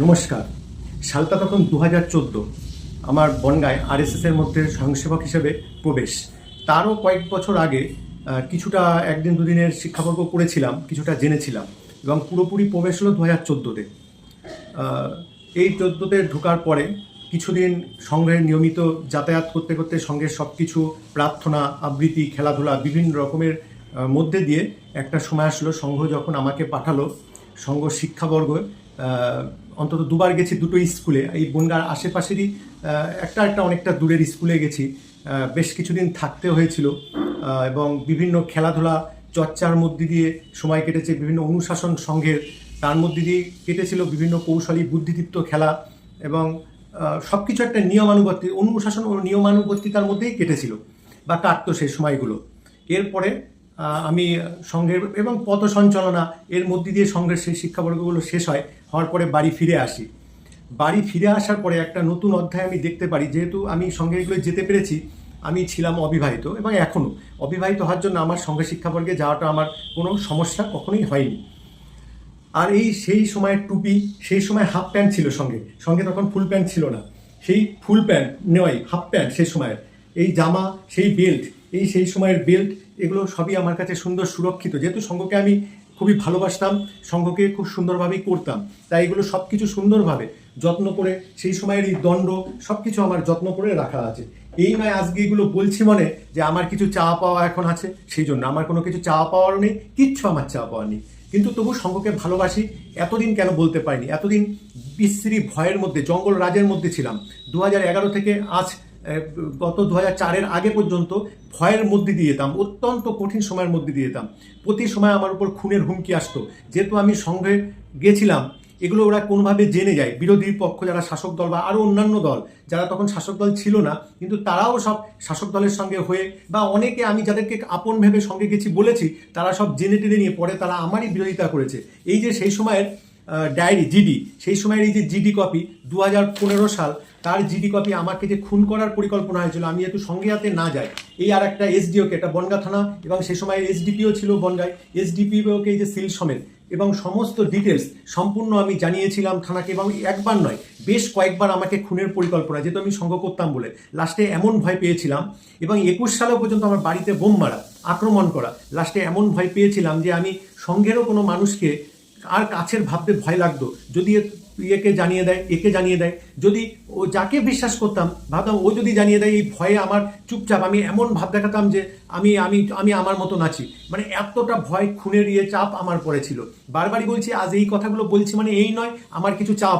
নমস্কার। সালটা তখন 2014। আমার বনগাঁয় আরএসএসের মধ্যে স্বয়ংসেবক হিসেবে প্রবেশ। তারও কয়েক বছর আগে কিছুটা একদিন দুদিনের শিক্ষাবর্গ করেছিলাম, কিছুটা জেনেছিলাম এবং পুরোপুরি প্রবেশ হলো 2014-তে। এই 14-তে ঢোকার পরে কিছুদিন সঙ্ঘের নিয়মিত যাতায়াত করতে করতে সঙ্ঘের সব কিছু প্রার্থনা, আবৃত্তি, খেলাধুলা বিভিন্ন রকমের মধ্যে দিয়ে একটা সময় আসলো সঙ্ঘ যখন আমাকে পাঠালো সঙ্ঘ শিক্ষাবর্গ। অন্তত দুবার গেছি দুটো স্কুলে, এই বনগাঁর আশেপাশেরই একটা একটা অনেকটা দূরের স্কুলে গেছি। বেশ কিছুদিন থাকতে হয়েছিল এবং বিভিন্ন খেলাধুলা চর্চার মধ্যে দিয়ে সময় কেটেছে, বিভিন্ন অনুশাসন সঙ্ঘের তার মধ্যে দিয়ে কেটেছিল, বিভিন্ন কৌশলী বুদ্ধিদীপ্ত খেলা এবং সব কিছু একটা নিয়মানুবর্তী অনুশাসন ও নিয়মানুবর্তিতার মধ্যেই কেটেছিল বা কাটতো সেই সময়গুলো। এরপরে আমি সঙ্ঘের এবং পথ সঞ্চালনা এর মধ্যে দিয়ে সঙ্ঘের সেই শিক্ষাবর্গগুলো শেষ হওয়ার পরে বাড়ি ফিরে আসি। বাড়ি ফিরে আসার পরে একটা নতুন অধ্যায় আমি দেখতে পারি, যেহেতু আমি সঙ্ঘে এগুলো যেতে পেরেছি। আমি ছিলাম অবিবাহিত এবং এখনও অবিবাহিত হওয়ার জন্য আমার সঙ্ঘে শিক্ষাবর্গে যাওয়াটা আমার কোনো সমস্যা কখনোই হয়নি। আর সেই সময়ের টুপি, সেই সময় হাফ প্যান্ট ছিল সঙ্গে সঙ্গে তখন ফুল প্যান্ট ছিল না। সেই ফুল প্যান্ট নয়, হাফ প্যান্ট সেই সময়ের, এই জামা, সেই বেল্ট, সেই সময়ের বেল্ট, এগুলো সবই আমার কাছে সুন্দর সুরক্ষিত। যেহেতু সঙ্ঘকে আমি খুবই ভালোবাসতাম, সঙ্ঘকে খুব সুন্দরভাবেই করতাম, তাই এগুলো সব কিছু সুন্দরভাবে যত্ন করে সেই সময়ের এই দণ্ড সব কিছু আমার যত্ন করে রাখা আছে। এই নয় আজকে এগুলো বলছি মনে যে আমার কিছু চাওয়া পাওয়া এখন আছে, সেই জন্য আমার কোনো কিছু চাওয়া পাওয়ারও নেই, কিচ্ছু আমার চাওয়া পাওয়া নেই। কিন্তু তবু সঙ্ঘকে ভালোবাসি। এতদিন কেন বলতে পারিনি? এতদিন বিশ্রী ভয়ের মধ্যে, জঙ্গল রাজের মধ্যে ছিলাম। 2011 থেকে আজ গত 2004-এর আগে পর্যন্ত ভয়ের মধ্যে দিয়ে যেতাম, অত্যন্ত কঠিন সময়ের মধ্যে দিয়ে যেতাম। প্রতি সময় আমার উপর খুনের হুমকি আসতো। যেহেতু আমি সঙ্ঘে গেছিলাম, এগুলো ওরা কোনোভাবে জেনে যায়, বিরোধী পক্ষ যারা শাসক দল বা আরও অন্যান্য দল যারা তখন শাসক দল ছিল না, কিন্তু তারাও সব শাসক দলের সঙ্গে হয়ে বা অনেকে আমি যাদেরকে আপন ভেবে সঙ্গে গেছি বলেছি, তারা সব জেনে টেনে নিয়ে পরে তারা আমারই বিরোধিতা করেছে। এই যে সেই সময়ের ডায়েরি জিডি, সেই সময়ের এই যে জিডি কপি 2015 সাল, তার জিডি কপি আমাকে যে খুন করার পরিকল্পনা হয়েছিল, আমি যেহেতু সঙ্গে হাতে না যাই, এই আর একটা এসডিওকে, এটা বনগাঁ থানা এবং সেই সময় এসডিপিও ছিল বনগাঁয়, এসডিপিওকে এই যে সিল সমেত এবং সমস্ত ডিটেলস সম্পূর্ণ আমি জানিয়েছিলাম থানাকে, এবং একবার নয় বেশ কয়েকবার আমাকে খুনের পরিকল্পনা, যেহেতু আমি সঙ্গ করতাম বলে লাস্টে এমন ভয় পেয়েছিলাম। এবং 21 সালেও পর্যন্ত আমার বাড়িতে বোম মারা, আক্রমণ করা, লাস্টে এমন ভয় পেয়েছিলাম যে আমি সঙ্গেরও কোনো মানুষকে আর কাছের ভাবতে ভয় লাগতো। যদি একে জানিয়ে দেয়, একে জানিয়ে দেয়, যদি ও যাকে বিশ্বাস করতাম ভাবতাম ও যদি জানিয়ে দেয়, এই ভয়ে আমার চুপচাপ আমি এমন ভাব দেখাতাম যে আমি আমি আমি আমার মতো নাচি। মানে এতটা ভয়, খুনের চাপ আমার পড়েছিল। বারবারই বলছি, আজ এই কথাগুলো বলছি মানে এই নয় আমার কিছু চাপ